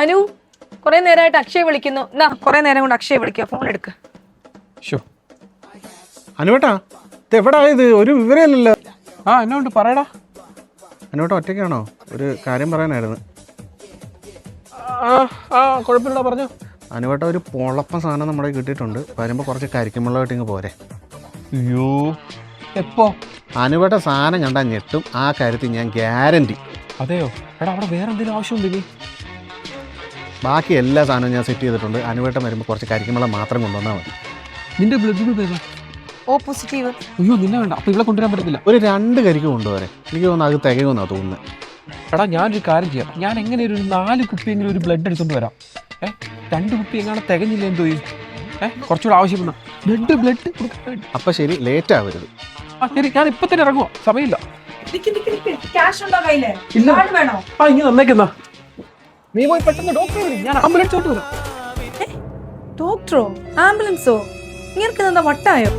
അനു കുറെ നേരമായിട്ട് അക്ഷയ് വിളിക്കുന്നു. എന്നാ കുറെ നേരം കൊണ്ട് അക്ഷയ് വിളിക്കുക, ഫോൺ എടുക്ക. അനുവേട്ടാ ഇത് എവിടാ? ഇത് ഒരു വിവരമില്ലല്ലോ. എന്നോണ്ട് പറയടാ. അനുവേട്ടാ ഒറ്റയ്ക്കാണോ? ഒരു കാര്യം പറയാനായിരുന്നു. കുഴപ്പമില്ല, പറഞ്ഞു. അനുവേട്ട ഒരു പൊളപ്പം സാധനം നമ്മുടെ കിട്ടിയിട്ടുണ്ട്. വരുമ്പോൾ കുറച്ച് കരിക്കുമ്പളായിട്ട് ഇങ്ങ് പോരെ. അയ്യോ, എപ്പോ? അനുവേട്ട സാധനം കണ്ടാൽ ഞെട്ടും, ആ കാര്യത്തിൽ ഞാൻ ഗ്യാരണ്ടി. അതെയോ? എടാ, അവിടെ വേറെ എന്തെങ്കിലും ആവശ്യമുണ്ട്? ബാക്കി എല്ലാ സാധനവും ഞാൻ സെറ്റ് ചെയ്തിട്ടുണ്ട്. അനുവേട്ടം വരുമ്പോൾ കുറച്ച് കരിക്കുമ്പളം മാത്രം കൊണ്ടുവന്നാൽ മതി. നിന്റെ ബ്ലഡ് ഗ്രൂപ്പ് ഏതാ? O positive. അയ്യോ, നിന്നെ വേണ്ട. അപ്പൊ ഇവിടെ കൊണ്ടുവരാൻ പറ്റത്തില്ല. ഒരു 2 കരിക്ക് കൊണ്ടുവരെ. എനിക്ക് തോന്നുന്നു അത് തികയുമെന്നാണ് തോന്നുന്നത്. എടാ, ഞാനൊരു കാര്യം ചെയ്യാം. ഞാൻ എങ്ങനെ ഒരു 4 കുപ്പിയെങ്കിലും ഒരു ബ്ലഡ് എടുത്തുകൊണ്ട് വരാം. 2 കുപ്പി എങ്ങനെ തികഞ്ഞില്ല എന്തോ ചെയ്യും? കുറച്ചുകൂടെ ആവശ്യപ്പെടുന്ന ബ്ലഡ് അപ്പം ശരി, ലേറ്റ് ആവരുത്. ശരി, ഞാൻ ഇപ്പൊ തന്നെ ഇറങ്ങുവാ, സമയമില്ല. ഇനി നന്നേക്കെന്നാ നീ പോയി പെട്ടെന്ന് ഡോക്ടറെ വിളി. ഞാൻ ആംബുലൻസ് കൊണ്ട് വരാം. ഡോക്ടറോ ആംബുലൻസോ? ഇങ്ങനെ വട്ടായോ?